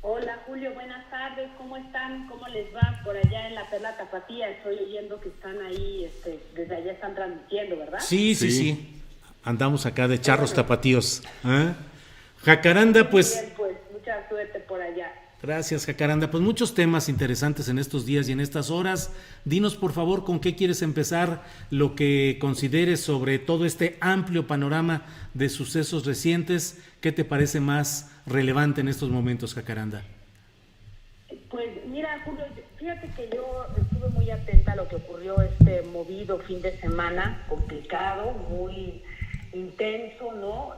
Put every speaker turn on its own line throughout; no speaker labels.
Hola Julio, buenas tardes, ¿cómo están? ¿Cómo les va por allá en la Perla Tapatía? Estoy oyendo que están ahí, desde allá están transmitiendo, ¿verdad?
Sí, sí,
Sí.
sí. Andamos acá de
Qué
charros
bueno,
tapatíos. ¿Eh? Jacaranda,
muy
pues,
bien, pues mucha suerte por allá.
gracias, Jacaranda. Pues muchos temas interesantes en estos días y en estas horas. Dinos, por favor, con qué quieres empezar, lo que consideres sobre todo este amplio panorama de sucesos recientes. ¿Qué te parece más relevante en estos momentos, Jacaranda?
Pues mira Julio, fíjate que yo estuve muy atenta a lo que ocurrió este movido fin de semana, complicado, muy intenso, ¿no?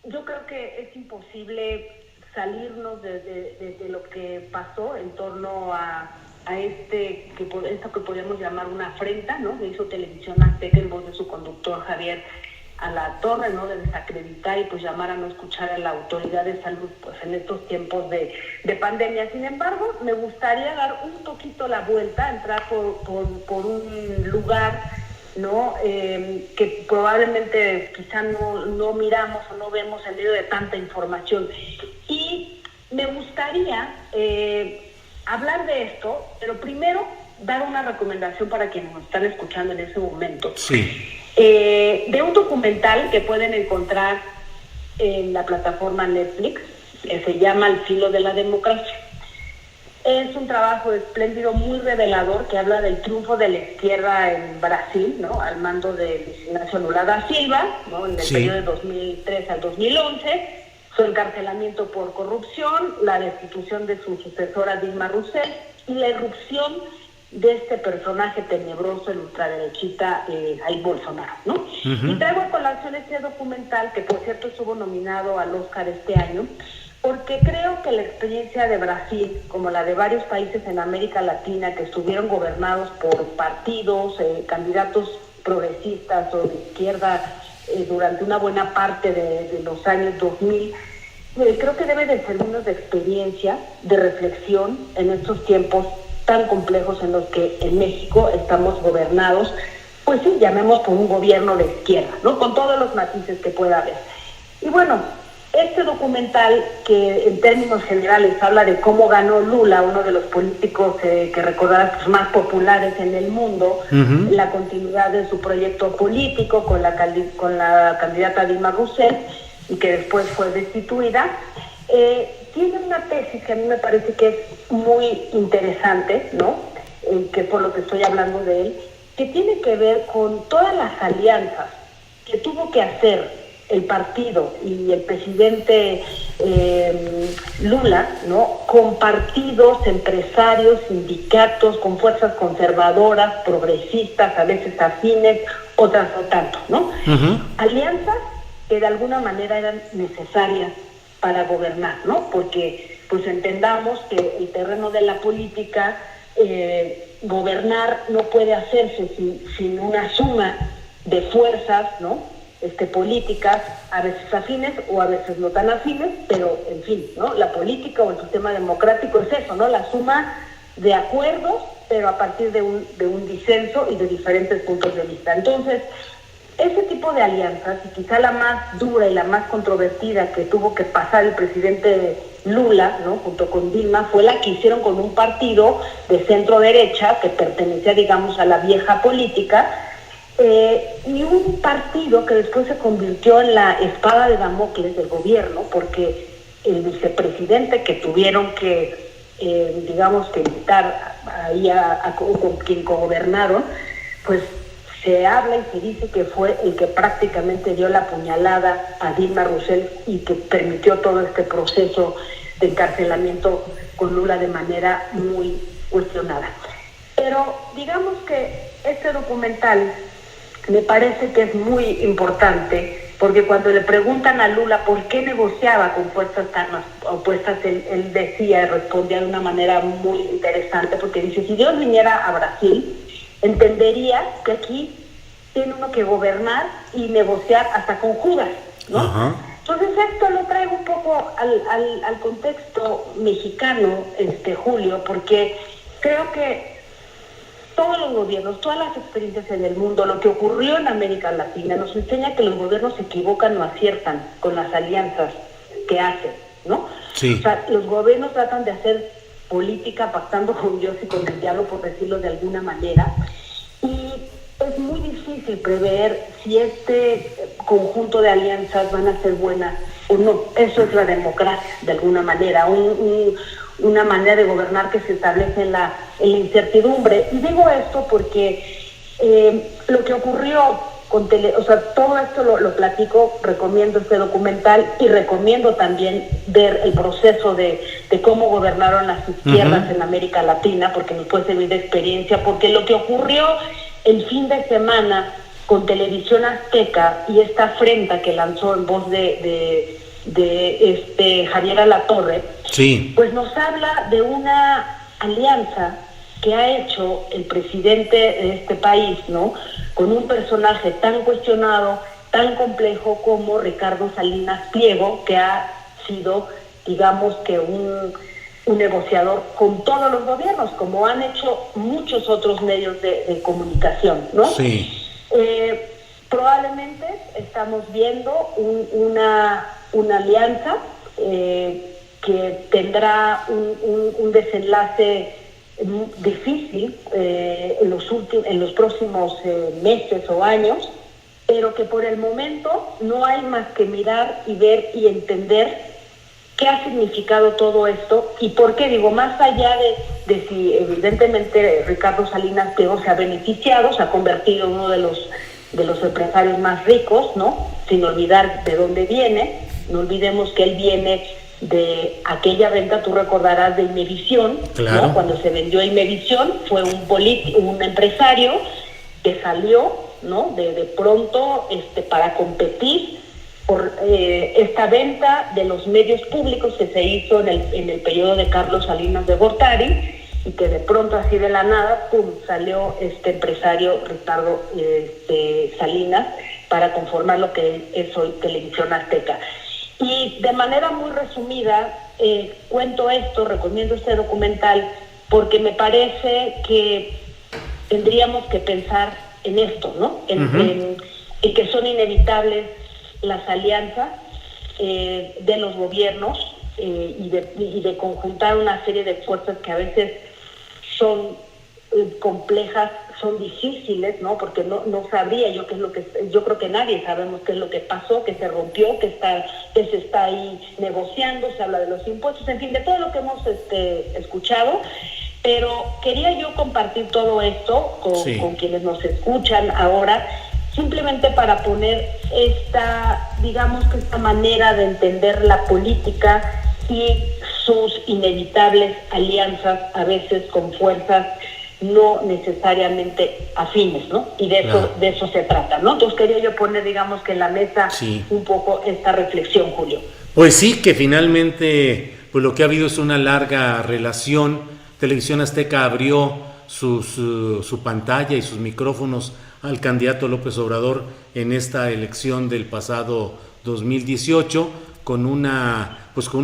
Yo creo que es imposible salirnos de lo que pasó en torno a esto que podemos llamar una afrenta, ¿no? Que hizo Televisión Azteca en voz de su conductor Javier Alatorre, ¿no? De desacreditar y pues llamar a no escuchar a la autoridad de salud pues en estos tiempos de pandemia. Sin embargo, me gustaría dar un poquito la vuelta, entrar por un lugar, ¿no? Que probablemente quizá no miramos o no vemos en medio de tanta información. Y me gustaría hablar de esto, pero primero dar una recomendación para quienes nos están escuchando en ese momento.
Sí.
De un documental que pueden encontrar en la plataforma Netflix, que se llama Al filo de la democracia. Es un trabajo espléndido, muy revelador, que habla del triunfo de la izquierda en Brasil, ¿no? Al mando de Luis Ignacio Lula da Silva, ¿no? En el periodo de 2003 al 2011, su encarcelamiento por corrupción, la destitución de su sucesora Dilma Rousseff y la irrupción de este personaje tenebroso, el ultraderechista Jair Bolsonaro, ¿no? Uh-huh. Y traigo a colación este documental, que por cierto estuvo nominado al Oscar este año, porque creo que la experiencia de Brasil, como la de varios países en América Latina que estuvieron gobernados por partidos, candidatos progresistas o de izquierda durante una buena parte de los años 2000, creo que debe de servirnos de experiencia, de reflexión en estos tiempos tan complejos en los que en México estamos gobernados, pues sí, llamemos por un gobierno de izquierda, ¿no? Con todos los matices que pueda haber. Y bueno, este documental, que en términos generales habla de cómo ganó Lula, uno de los políticos que recordarás pues, más populares en el mundo, uh-huh, la continuidad de su proyecto político con la candidata Dilma Rousseff, y que después fue destituida, tiene una tesis que a mí me parece que es muy interesante, ¿no? Que por lo que estoy hablando de él, que tiene que ver con todas las alianzas que tuvo que hacer el partido y el presidente Lula, ¿no? Con partidos, empresarios, sindicatos, con fuerzas conservadoras, progresistas, a veces afines, otras no tanto, ¿no? Uh-huh. Alianzas que de alguna manera eran necesarias para gobernar, ¿no? Porque pues entendamos que el terreno de la política, gobernar no puede hacerse sin una suma de fuerzas, ¿no? Políticas, a veces afines o a veces no tan afines, pero en fin, ¿no? La política o el sistema democrático es eso, ¿no? La suma de acuerdos, pero a partir de un disenso y de diferentes puntos de vista. Entonces, ese tipo de alianzas, y quizá la más dura y la más controvertida que tuvo que pasar el presidente Lula, ¿no? Junto con Dilma, fue la que hicieron con un partido de centro derecha que pertenecía, digamos, a la vieja política, y un partido que después se convirtió en la espada de Damocles del gobierno, porque el vicepresidente que tuvieron que, digamos, que invitar ahí con quien gobernaron, pues se habla y se dice que fue el que prácticamente dio la puñalada a Dilma Rousseff y que permitió todo este proceso de encarcelamiento con Lula de manera muy cuestionada. Pero digamos que este documental me parece que es muy importante, porque cuando le preguntan a Lula por qué negociaba con fuerzas tan opuestas, él decía y respondía de una manera muy interesante, porque dice, si Dios viniera a Brasil, entendería que aquí tiene uno que gobernar y negociar hasta con Judas, ¿no? Uh-huh. Entonces esto lo traigo un poco al contexto mexicano, Julio, porque creo que todos los gobiernos, todas las experiencias en el mundo, lo que ocurrió en América Latina, nos enseña que los gobiernos se equivocan o aciertan con las alianzas que hacen, ¿no?
Sí.
O sea, los gobiernos tratan de hacer política pactando con Dios y con el diablo, por decirlo de alguna manera, y es muy difícil prever si este conjunto de alianzas van a ser buenas o no. Eso es la democracia, de alguna manera, una manera de gobernar que se establece en la incertidumbre. Y digo esto porque lo que ocurrió con todo esto lo platico, recomiendo este documental y recomiendo también ver el proceso de cómo gobernaron las izquierdas en América Latina, porque nos puede servir de experiencia, porque lo que ocurrió el fin de semana con Televisión Azteca y esta afrenta que lanzó en voz de Javier Alatorre,
sí,
pues nos habla de una alianza que ha hecho el presidente de este país, ¿no?, con un personaje tan cuestionado, tan complejo como Ricardo Salinas Pliego, que ha sido, digamos, que un negociador con todos los gobiernos, como han hecho muchos otros medios de comunicación, ¿no?
Sí.
Probablemente estamos viendo una alianza que tendrá un desenlace difícil en los próximos meses o años, pero que por el momento no hay más que mirar y ver y entender qué ha significado todo esto y por qué. Digo, más allá de si evidentemente Ricardo Salinas Pliego se ha beneficiado, se ha convertido en uno de los empresarios más ricos, ¿no?, sin olvidar de dónde viene. No olvidemos que él viene de aquella venta, tú recordarás, de Imevisión,
claro,
¿no? Cuando se vendió Imevisión fue un empresario que salió, ¿no?, de pronto para competir por esta venta de los medios públicos que se hizo en el periodo de Carlos Salinas de Gortari, y que de pronto, así de la nada, ¡pum!, salió este empresario Ricardo Salinas para conformar lo que es hoy Televisión Azteca. Y de manera muy resumida, cuento esto, recomiendo este documental, porque me parece que tendríamos que pensar en esto, ¿no? En que son inevitables las alianzas de los gobiernos y de conjuntar una serie de fuerzas que a veces son complejas, son difíciles, ¿no? Porque no sabría yo qué es lo que... Yo creo que nadie sabemos qué es lo que pasó, que se rompió, que se está ahí negociando, se habla de los impuestos, en fin, de todo lo que hemos escuchado. Pero quería yo compartir todo esto con quienes nos escuchan ahora, simplemente para poner esta manera de entender la política y sus inevitables alianzas, a veces con fuerzas no necesariamente afines, ¿no? Y de eso se trata, ¿no? Entonces quería yo poner, digamos, que en la mesa un poco esta reflexión, Julio.
Pues sí, que finalmente pues lo que ha habido es una larga relación. Televisión Azteca abrió su pantalla y sus micrófonos al candidato López Obrador en esta elección del pasado 2018 con una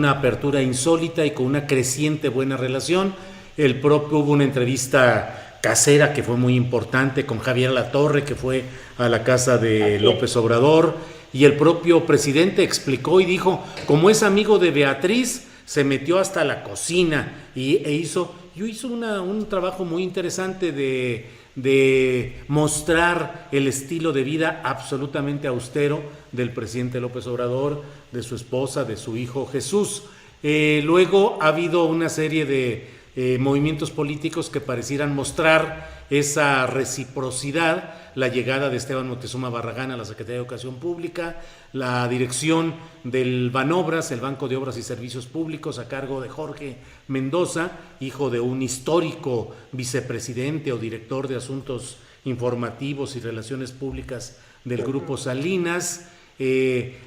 apertura insólita y con una creciente buena relación. Hubo una entrevista casera que fue muy importante con Javier Alatorre, que fue a la casa de López Obrador, y el propio presidente explicó y dijo, como es amigo de Beatriz, se metió hasta la cocina e hizo un trabajo muy interesante de mostrar el estilo de vida absolutamente austero del presidente López Obrador, de su esposa, de su hijo Jesús. Luego ha habido una serie de movimientos políticos que parecieran mostrar esa reciprocidad, la llegada de Esteban Moctezuma Barragán a la Secretaría de Educación Pública, la dirección del Banobras, el Banco de Obras y Servicios Públicos, a cargo de Jorge Mendoza, hijo de un histórico vicepresidente o director de Asuntos Informativos y Relaciones Públicas del Grupo Salinas,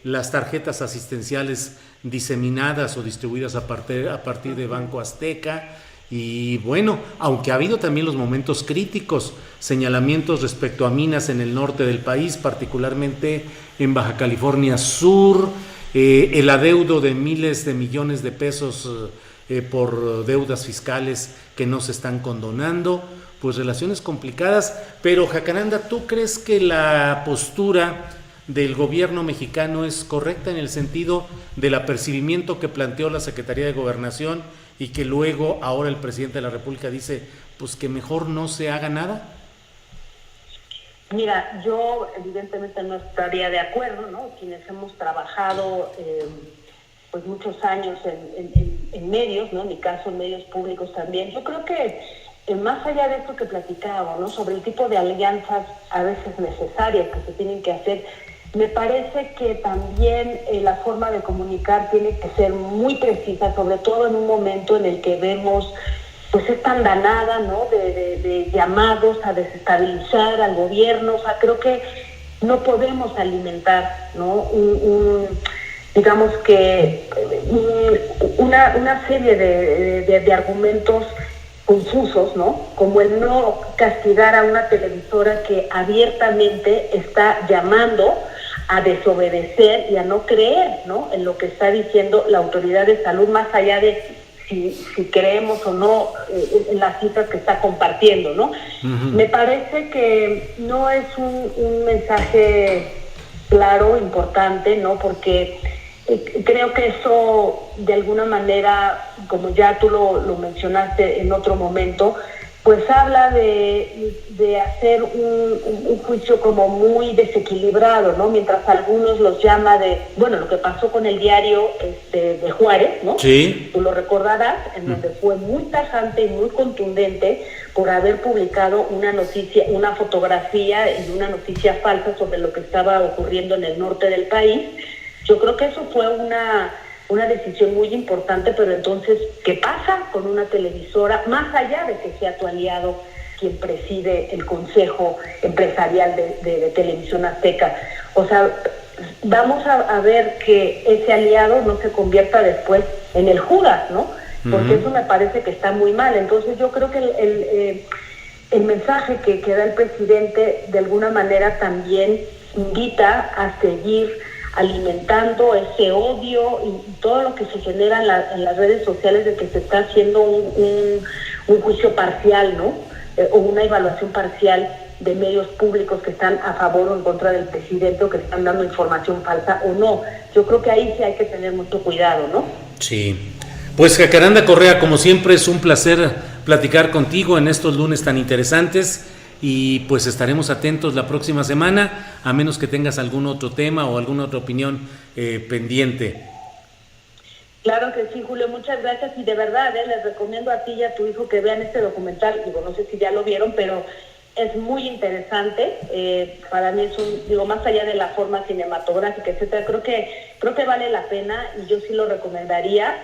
las tarjetas asistenciales diseminadas o distribuidas a partir de Banco Azteca. Y bueno, aunque ha habido también los momentos críticos, señalamientos respecto a minas en el norte del país, particularmente en Baja California Sur, el adeudo de miles de millones de pesos por deudas fiscales que no se están condonando, pues relaciones complicadas. Pero Jacaranda, ¿tú crees que la postura del gobierno mexicano es correcta en el sentido del apercibimiento que planteó la Secretaría de Gobernación y que luego ahora el presidente de la República dice pues que mejor no se haga nada?
Mira, yo evidentemente no estaría de acuerdo, ¿no? Quienes hemos trabajado pues muchos años en medios, ¿no? En mi caso en medios públicos también. Yo creo que más allá de esto que platicábamos, ¿no? Sobre el tipo de alianzas a veces necesarias que se tienen que hacer, me parece que también la forma de comunicar tiene que ser muy precisa, sobre todo en un momento en el que vemos pues esta andanada, ¿no? de llamados a desestabilizar al gobierno. O sea, creo que no podemos alimentar, ¿no? digamos que una serie de argumentos confusos, ¿no? Como el no castigar a una televisora que abiertamente está llamando a desobedecer y a no creer, ¿no? En lo que está diciendo la autoridad de salud, más allá de si creemos o no en las cifras que está compartiendo, ¿no? Uh-huh. Me parece que no es un mensaje claro, importante, ¿no? Porque creo que eso, de alguna manera, como ya tú lo mencionaste en otro momento, pues habla de hacer un juicio como muy desequilibrado, ¿no? Mientras algunos los llama lo que pasó con el diario de Juárez, ¿no?
Sí.
Tú lo recordarás, en donde fue muy tajante y muy contundente por haber publicado una noticia, una fotografía y una noticia falsa sobre lo que estaba ocurriendo en el norte del país. Yo creo que eso fue una decisión muy importante, pero entonces, ¿qué pasa con una televisora, más allá de que sea tu aliado quien preside el Consejo Empresarial de Televisión Azteca? O sea, vamos a ver que ese aliado no se convierta después en el Judas, ¿no? Porque eso me parece que está muy mal. Entonces yo creo que el mensaje que da el presidente de alguna manera también invita a seguir alimentando ese odio y todo lo que se genera en las redes sociales de que se está haciendo un juicio parcial, ¿no? O una evaluación parcial de medios públicos que están a favor o en contra del presidente o que están dando información falsa o no. Yo creo que ahí sí hay que tener mucho cuidado, ¿no?
Sí. Pues Jacaranda Correa, como siempre es un placer platicar contigo en estos lunes tan interesantes. Y pues estaremos atentos la próxima semana, a menos que tengas algún otro tema o alguna otra opinión pendiente.
Claro que sí, Julio, muchas gracias y de verdad les recomiendo a ti y a tu hijo que vean este documental. No sé si ya lo vieron, pero es muy interesante. Para mí es más allá de la forma cinematográfica, etcétera, creo que vale la pena y yo sí lo recomendaría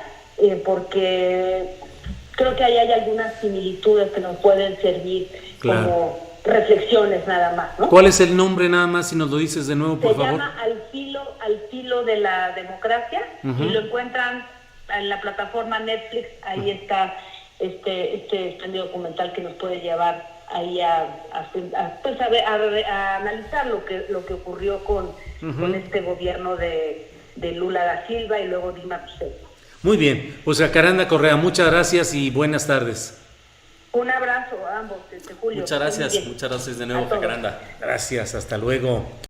porque creo que ahí hay algunas similitudes que nos pueden servir. Claro. Como reflexiones nada más, ¿no?
¿Cuál es el nombre nada más, si nos lo dices de nuevo, por favor?
Se llama Al filo de la democracia, y lo encuentran en la plataforma Netflix. Ahí está este documental que nos puede llevar ahí a analizar lo que ocurrió con este gobierno de Lula da Silva y luego Dilma Rousseff.
Muy bien, pues Jacaranda Correa, muchas gracias y buenas tardes.
Un abrazo a ambos, Julio.
Muchas gracias de nuevo, Jacaranda.
Gracias, hasta luego.